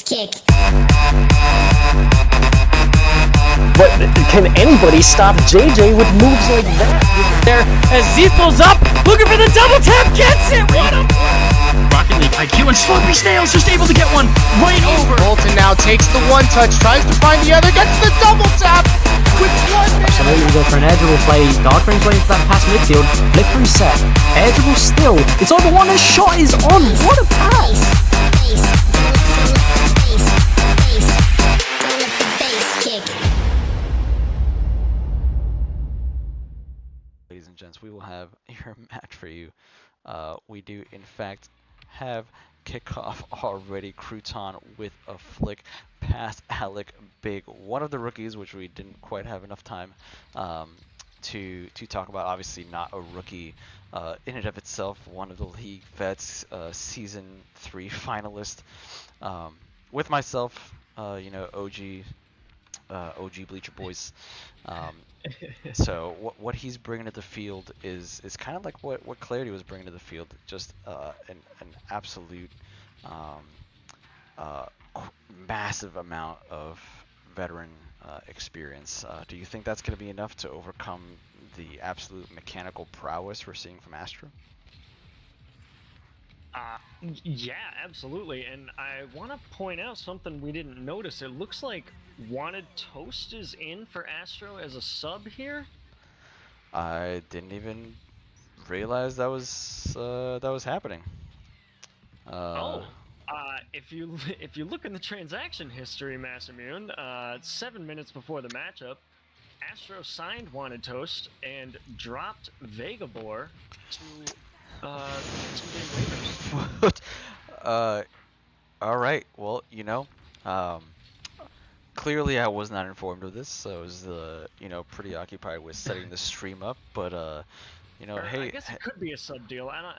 face kick. But can anybody stop JJ with moves like that? There, as Z throws up, looking for the double tap, gets it! What a Rocket League IQ, and Sloppy Snail's just able to get one right over. Bolton now takes the one touch, tries to find the other, gets the double tap with 1 minute. Absolutely, we go for an air dribble play. Dark Range waiting for that past midfield. Flip through set. Air dribble still. It's on the one, and shot is on. What a pass! Ladies and gents, we will have your match for you. We do, in fact, have kickoff already. Crouton with a flick past Alec Big, one of the rookies, which we didn't quite have enough time to talk about. Obviously, not a rookie in and of itself, one of the league vets, season 3 finalist. With myself, OG Bleacher Boys. So what he's bringing to the field is kind of like what Clarity was bringing to the field, just an absolute massive amount of veteran experience. Do you think that's going to be enough to overcome the absolute mechanical prowess we're seeing from Astro? Yeah, absolutely. And I want to point out something we didn't notice. It looks like Wanted Toast is in for Astro as a sub here. I didn't even realize that was happening. If you look in the transaction history, Massimune, 7 minutes before the matchup, Astro signed Wanted Toast and dropped Vegabore to 2-game waivers. All right. Well, clearly I was not informed of this, so I was pretty occupied with setting the stream up. But hey, I guess it could be a sub deal. I don't.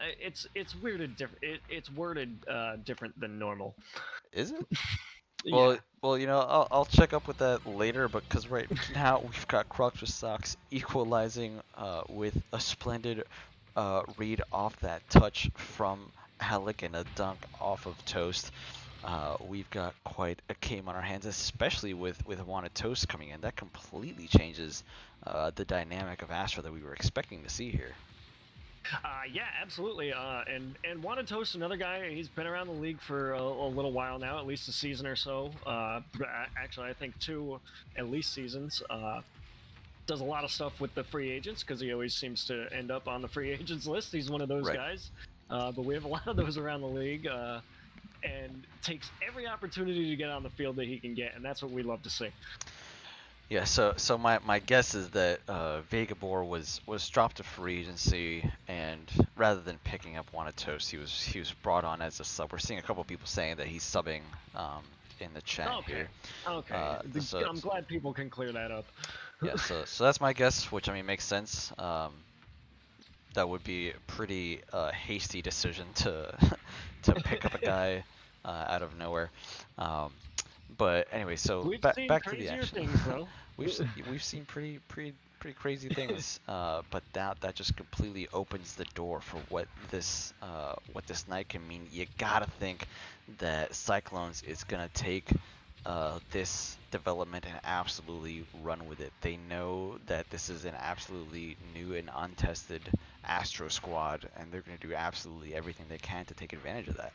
It's worded different. It's worded different than normal. Is it? Yeah. Well, I'll check up with that later. But because right now we've got Crocs with Socks equalizing with a splendid read off that touch from Alec and a dunk off of Toast. We've got quite a game on our hands, especially with Wanted Toast coming in. That completely changes the dynamic of Astro that we were expecting to see here. Yeah, absolutely. And Wanted Toast, another guy, he's been around the league for a little while now, at least a season or so. Actually, I think 2 at least seasons. Does a lot of stuff with the free agents because he always seems to end up on the free agents list. He's one of those guys. But we have a lot of those around the league. And takes every opportunity to get on the field that he can get, and that's what we love to see. Yeah, so my guess is that Vegabore was dropped to free agency, and rather than picking up Wanted Toast, he was brought on as a sub. We're seeing a couple of people saying that he's subbing in the chat here. Okay. I'm glad people can clear that up. Yeah, so that's my guess, which makes sense. That would be a pretty hasty decision to pick up a guy out of nowhere. But anyway, so back to the action. Things, though. We've seen pretty crazy things, but that just completely opens the door for what this night can mean. You gotta think that Cyclones is gonna take this development and absolutely run with it. They know that this is an absolutely new and untested Astro squad, and they're going to do absolutely everything they can to take advantage of that.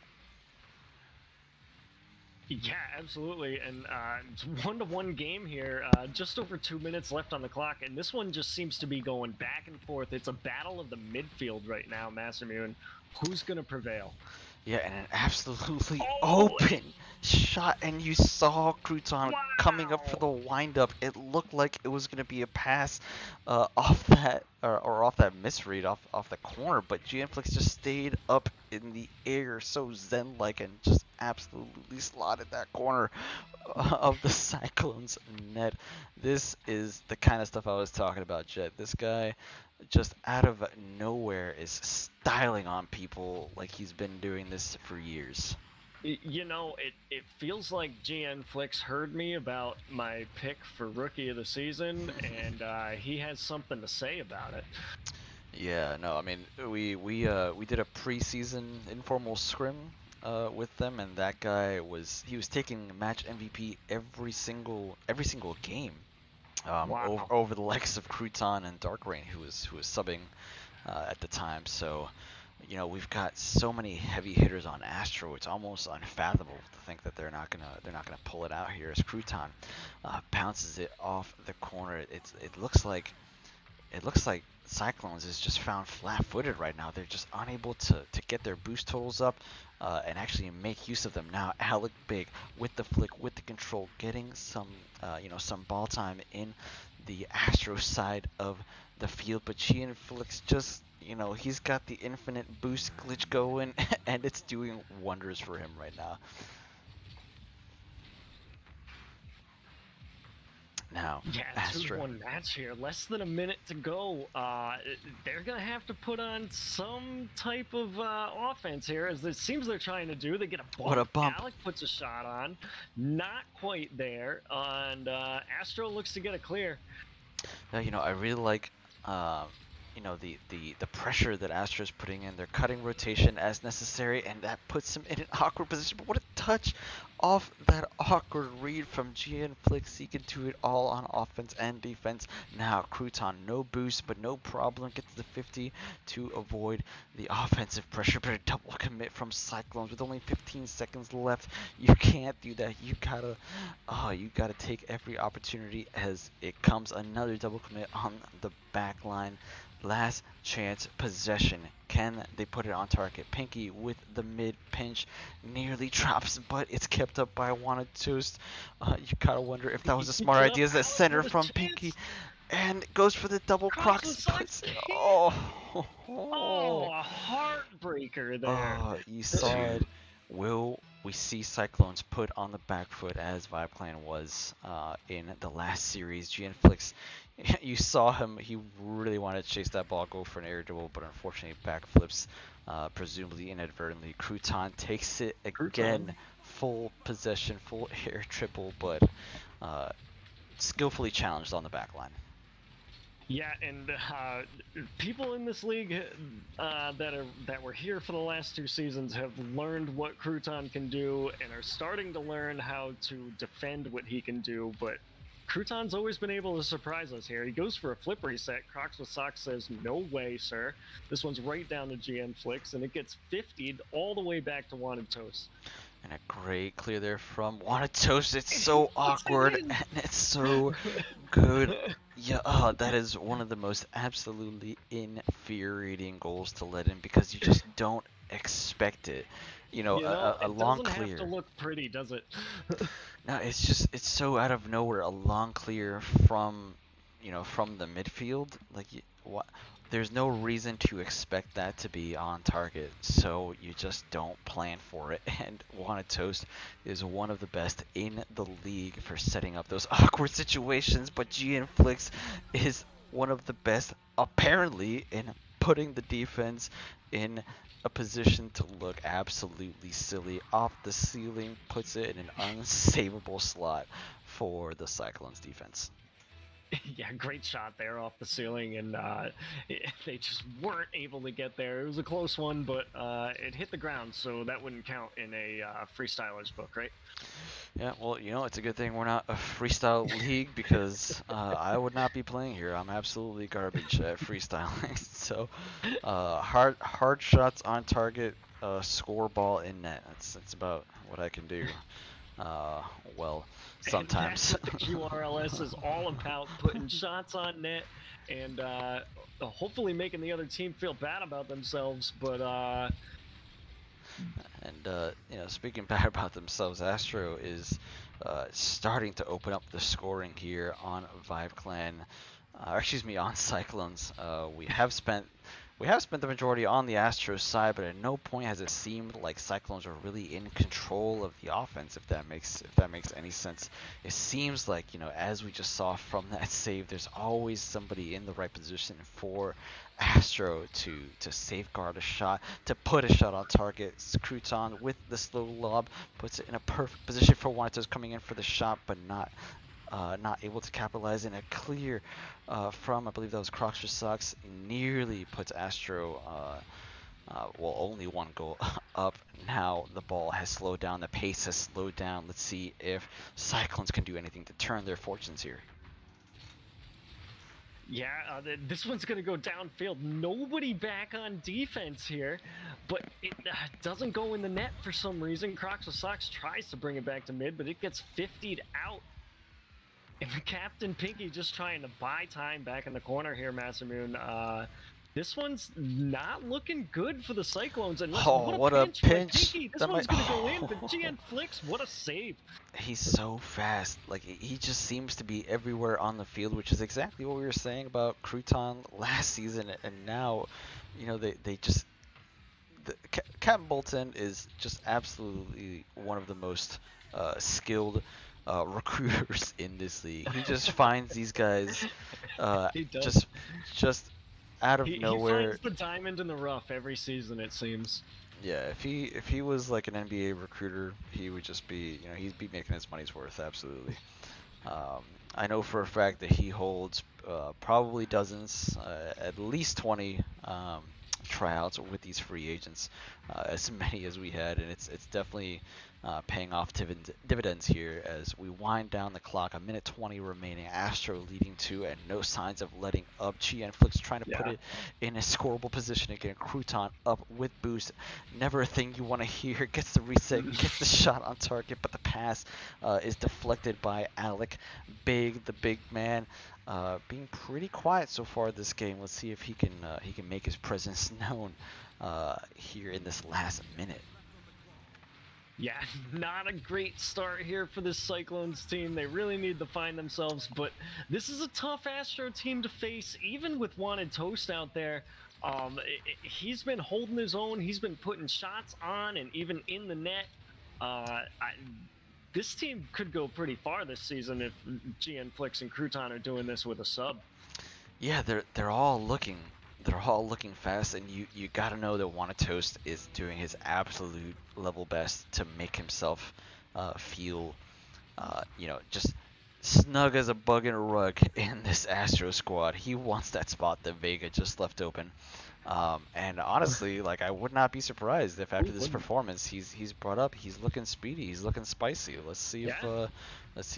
Yeah, absolutely. And it's 1-1 game here. Just over 2 minutes left on the clock, and this one just seems to be going back and forth. It's a battle of the midfield right now, Massimune. Who's going to prevail? Yeah, and an absolutely open shot, and you saw Crouton coming up for the windup. It looked like it was going to be a pass off that or off that misread off the corner, but GNFlix just stayed up in the air, so zen-like, and just absolutely slotted that corner of the Cyclones net. This is the kind of stuff I was talking about, Jet. This guy just out of nowhere is styling on people like he's been doing this for years. It feels like GNFlix heard me about my pick for Rookie of the Season, and he has something to say about it. Yeah, no, we did a preseason informal scrim with them, and that guy was taking match MVP every single game. Wow. Over the likes of Crouton and Dark Rain, who was subbing at the time. So, we've got so many heavy hitters on Astro. It's almost unfathomable to think that they're not gonna pull it out here. As Crouton bounces it off the corner, it looks like Cyclones is just found flat-footed right now. They're just unable to get their boost totals up and actually make use of them. Now Alec Big with the flick, with the control, getting some some ball time in the Astro side of the field, but Gian Flicks just he's got the infinite boost glitch going and it's doing wonders for him right now. Now, Yeah, Astro. 2-1 match here. Less than a minute to go. They're gonna have to put on some type of offense here, as it seems they're trying to do. They get a bump. What a bump! Alec puts a shot on, not quite there, and Astro looks to get a clear. I really like the pressure that Astro's putting in. They're cutting rotation as necessary, and that puts him in an awkward position. But what a touch off that awkward read from Gian Flicks. He can do it all on offense and defense. Now Crouton, no boost, but no problem. Gets the 50 to avoid the offensive pressure. But a double commit from Cyclones with only 15 seconds left. You can't do that. You gotta take every opportunity as it comes. Another double commit on the back line. Last chance possession. Can they put it on target? Pinky with the mid pinch nearly drops, but it's kept up by Wanted Toast. You gotta wonder if that was a smart idea as that center from Pinky. And goes for the double Crocs. Oh, a heartbreaker there. You saw it. Will we see Cyclones put on the back foot as Vibe Clan was in the last series? Gian Flicks, you saw him. He really wanted to chase that ball, go for an air dribble, but unfortunately backflips, presumably inadvertently. Crouton takes it again. Full possession, full air dribble, but skillfully challenged on the back line. Yeah, and people in this league that were here for the last 2 seasons have learned what Crouton can do and are starting to learn how to defend what he can do. But Crouton's always been able to surprise us here. He goes for a flip reset. Crocs with Socks says, "No way, sir." This one's right down to GN Flicks, and it gets 50'd all the way back to Wanted Toast. And a great clear there from Wanted Toast. It's so awkward and it's so good. Yeah, that is one of the most absolutely infuriating goals to let in because you just don't expect it. A long clear. It doesn't have to look pretty, does it? No, it's so out of nowhere. A long clear from the midfield. What? There's no reason to expect that to be on target, so you just don't plan for it. And Wanted Toast is one of the best in the league for setting up those awkward situations, but Gian Flicks is one of the best, apparently, in putting the defense in a position to look absolutely silly. Off the ceiling, puts it in an unsavable slot for the Cyclones defense. Yeah, great shot there off the ceiling, and they just weren't able to get there. It was a close one, but it hit the ground, so that wouldn't count in a freestyler's book, right? Yeah, well, it's a good thing we're not a freestyle league because I would not be playing here. I'm absolutely garbage at freestyling. So, hard shots on target, score ball in net. That's about what I can do. Sometimes. And that's what the QRLS is all about, putting shots on net and hopefully making the other team feel bad about themselves. But speaking bad about themselves, Astro is starting to open up the scoring here on Vibe Clan. On Cyclones. We have spent the majority on the Astro side, but at no point has it seemed like Cyclones are really in control of the offense, if that makes any sense. It seems like, as we just saw from that save, there's always somebody in the right position for Astro to safeguard a shot, to put a shot on target. Crouton with the slow lob puts it in a perfect position for Wantos coming in for the shot, but not able to capitalize. In a clear from, I believe that was Crocs for Socks, nearly puts Astro well, only one goal up. Now the ball has slowed down, the pace has slowed down. Let's see if Cyclones can do anything to turn their fortunes here. Yeah, this one's going to go downfield. Nobody back on defense here, but it doesn't go in the net for some reason. Crocs with Socks tries to bring it back to mid, but it gets 50'd out. And Captain Pinky just trying to buy time back in the corner here, Masamune. This one's not looking good for the Cyclones. And what a pinch. Pinky. This one's going to go in, but GN Flicks, what a save. He's so fast. Like, he just seems to be everywhere on the field, which is exactly what we were saying about Crouton last season. And now, you know, they just... Captain Bolton is just absolutely one of the most skilled recruiters in this league. He just finds these guys just out of nowhere. He finds the diamond in the rough every season, it seems. Yeah, if he was like an NBA recruiter, he would just be, you know, he'd be making his money's worth, absolutely. I know for a fact that he holds probably dozens, at least 20 tryouts with these free agents, as many as we had, and it's definitely paying off dividends here as we wind down the clock. A minute 20 remaining. Astro leading 2 and no signs of letting up. GN Flicks trying to put it in a scoreable position again. Crouton up with boost. Never a thing you want to hear. Gets the reset, gets the shot on target, but the pass is deflected by Alec. The big man. Being pretty quiet so far this game. Let's see if he can make his presence known here in this last minute. Yeah, not a great start here for this Cyclones team. They really need to find themselves, but this is a tough Astro team to face, even with Wanted Toast out there. He's been holding his own. He's been putting shots on and even in the net. This team could go pretty far this season if GN Flicks and Crouton are doing this with a sub. Yeah, they're all looking fast, and you gotta know that Wanna Toast is doing his absolute level best to make himself feel, just snug as a bug in a rug in this Astro squad. He wants that spot that Vega just left open. And honestly, like, I would not be surprised if after this performance he's brought up. He's looking speedy. He's looking spicy. Let's see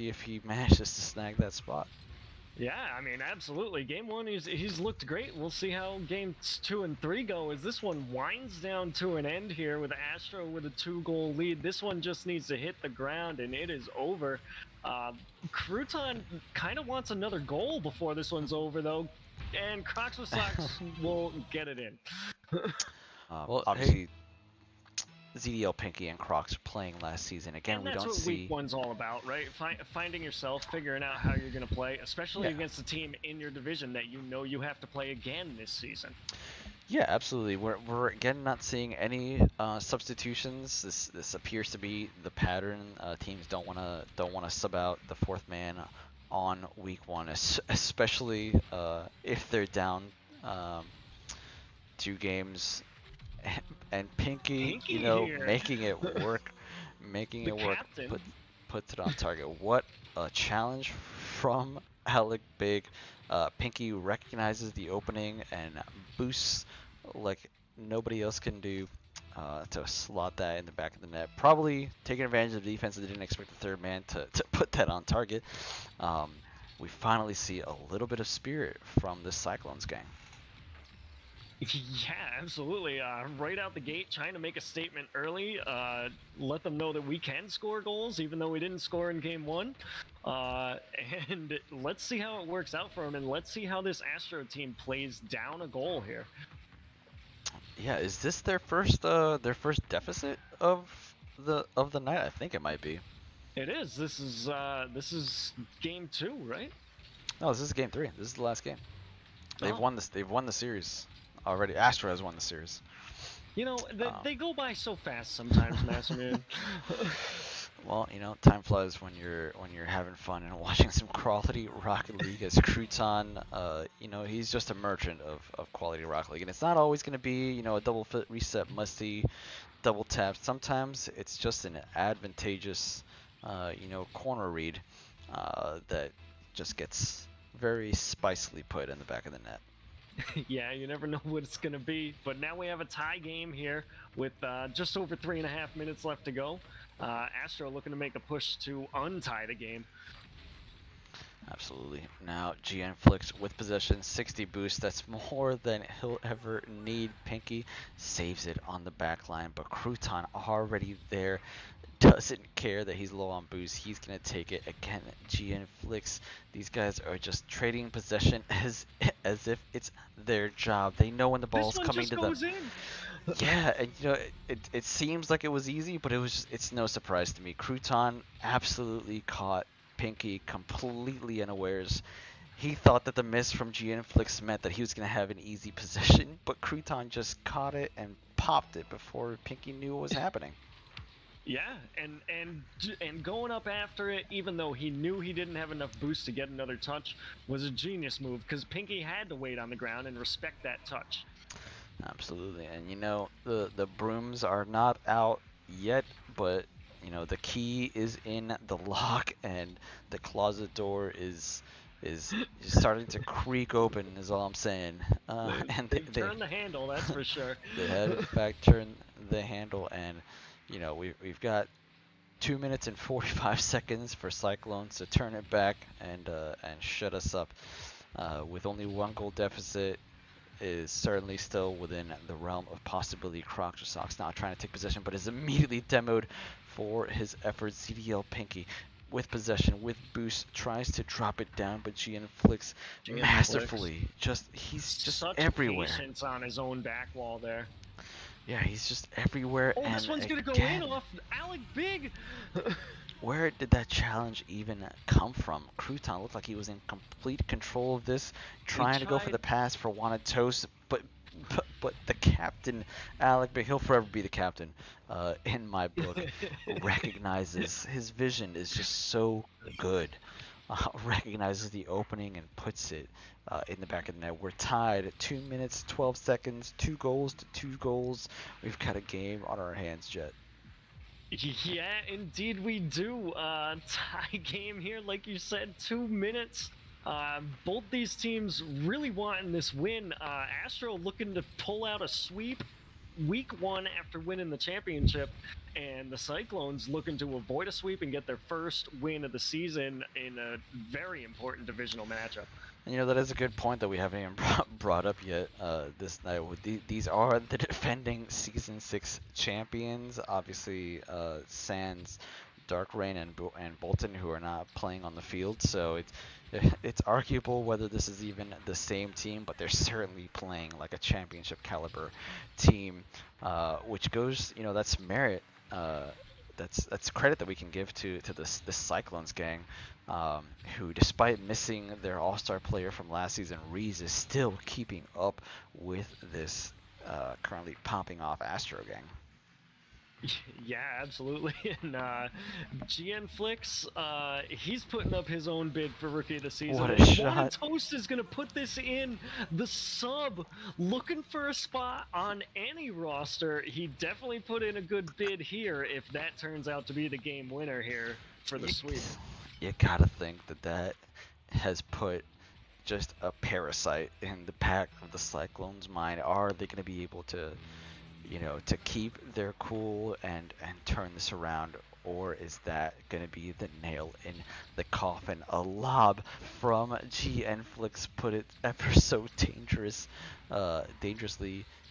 if he manages to snag that spot. Yeah, I mean, absolutely. Game 1, he's looked great. We'll see how games 2 and 3 go as this one winds down to an end here with Astro with a 2-goal lead. This one just needs to hit the ground and it is over. Crouton kind of wants another goal before this one's over, though. And Crocs with Socks will get it in. Well, obviously, ZDL, Pinky, and Crocs playing last season. Again, and we don't see... that's what week 1's all about, right? Finding yourself, figuring out how you're going to play, especially against a team in your division that you know you have to play again this season. Yeah, absolutely. We're again not seeing any substitutions. This appears to be the pattern. Teams don't wanna sub out the 4th man on week 1, especially if they're down 2 games. And Pinky, here. making it work, puts it on target. What a challenge from Alec Big. Pinky recognizes the opening and boosts like nobody else can do to slot that in the back of the net. Probably taking advantage of the defense that didn't expect the 3rd man to put that on target. We finally see a little bit of spirit from this Cyclones gang. Yeah, absolutely. Right out the gate, trying to make a statement early, let them know that we can score goals, even though we didn't score in game 1. And let's see how it works out for them, and let's see how this Astro team plays down a goal here. Yeah, is this their first deficit of the night? I think it might be. It is. This is game 2, right? No, this is game 3. This is the last game. They've Oh. won this. They've won the series already. Astro has won the series. You know, they go by so fast sometimes, Masamune. Well, time flies when you're having fun and watching some quality Rocket League. As Crouton, he's just a merchant of quality Rocket League, and it's not always going to be a double fit reset musty double tap. Sometimes it's just an advantageous corner read that just gets very spicily put in the back of the net. Yeah, you never know what it's going to be. But now we have a tie game here with just over 3.5 minutes left to go. Astro looking to make a push to untie the game. Absolutely. Now GN Flicks with possession, 60 boost. That's more than he'll ever need. Pinky saves it on the back line, but Crouton already there. Doesn't care that he's low on boost. He's gonna take it again. GN Flicks. These guys are just trading possession as if it's their job. They know when the ball's coming to them. Yeah, and you know it seems like it was easy, but it's no surprise to me. Crouton absolutely caught Pinky completely unawares. He thought that the miss from GN Flicks meant that he was gonna have an easy possession, but Crouton just caught it and popped it before Pinky knew what was happening. Yeah, and going up after it, even though he knew he didn't have enough boost to get another touch, was a genius move because Pinky had to wait on the ground and respect that touch. Absolutely, and you know the brooms are not out yet, but you know the key is in the lock and the closet door is starting to creak open. Is all I'm saying. And they turned the handle, that's for sure. They had in fact turned the handle, and you know we've got 2 minutes and 45 seconds for Cyclones to turn it back and shut us up. With only 1 goal deficit, is certainly still within the realm of possibility. Sox now trying to take possession, but is immediately demoed for his efforts. ZDL Pinky with possession, with boost, tries to drop it down, but GN Flicks masterfully. He's just Such everywhere. Patience on his own back wall there. Yeah, he's just everywhere. Oh, and this one's gonna go again, in off Alec Big. where did that challenge even come from? Crouton looked like he was in complete control of this, trying to go for the pass for wanted toast, but the captain, Alec Big, he'll forever be the captain in my book, recognizes his vision is just so good. Recognizes the opening and puts it in the back of the net. We're tied at 2 minutes, 12 seconds, 2 goals to 2 goals. We've got a game on our hands, Jet. Yeah, indeed we do. Tie game here, like you said, 2 minutes. Both these teams really wanting this win. Astro looking to pull out a sweep week 1 after winning the championship, and the Cyclones looking to avoid a sweep and get their first win of the season in a very important divisional matchup. And you know, that is a good point that we haven't even brought up yet this night. These are the defending Season 6 champions. Obviously, Sans, Dark Rain, and Bolton, who are not playing on the field. So it's arguable whether this is even the same team, but they're certainly playing like a championship caliber team, which goes, you know, that's merit. That's credit that we can give to this Cyclones gang, who, despite missing their all-star player from last season, Reese, is still keeping up with this currently popping off Astro gang. Yeah, absolutely. And GN Flicks, he's putting up his own bid for Rookie of the Season. What a shot. Toast is going to put this in. The sub, looking for a spot on any roster. He definitely put in a good bid here if that turns out to be the game winner here for the sweep. You gotta think that has put just a parasite in the back of the Cyclones' mind. Are they going to be able to, you know, to keep their cool and turn this around, or is that going to be the nail in the coffin? A lob from GN Flicks put it ever so dangerously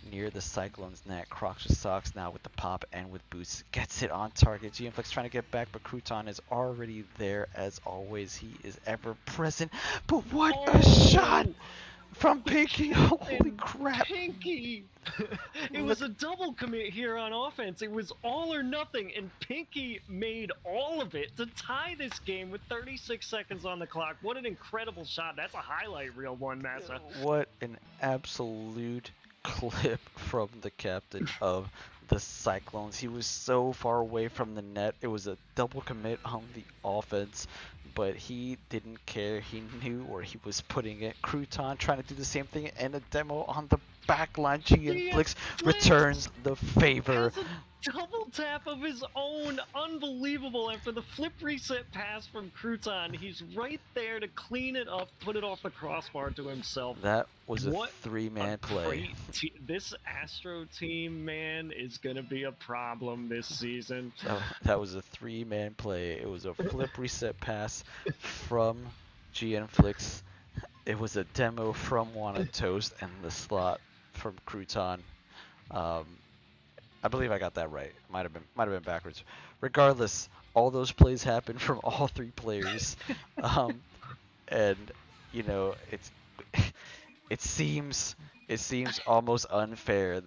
near the Cyclones' net. Sox now with the pop and with boots gets it on target. GN Flicks trying to get back, but Crouton is already there as always. He is ever present. But what a shot from Pinky! Holy crap! Pinky! It was a double commit here on offense. It was all or nothing, and Pinky made all of it to tie this game with 36 seconds on the clock. What an incredible shot. That's a highlight reel one, Massa. What an absolute clip from the captain of the Cyclones. He was so far away from the net. It was a double commit on the offense, but he didn't care. He knew where he was putting it. Crouton trying to do the same thing, and a demo on the back line. GN Flicks returns the favor. double tap of his own. Unbelievable. After the flip reset pass from Crouton, he's right there to clean it up, put it off the crossbar to himself. That was a What three-man play. This Astro team, man, is going to be a problem this season. That was a three-man play. It was a flip reset pass from GNFlix. It was a demo from Wanted Toast and the slot from Crouton. I believe I got that right. Might have been backwards. Regardless, all those plays happened from all three players, and you know it seems almost unfair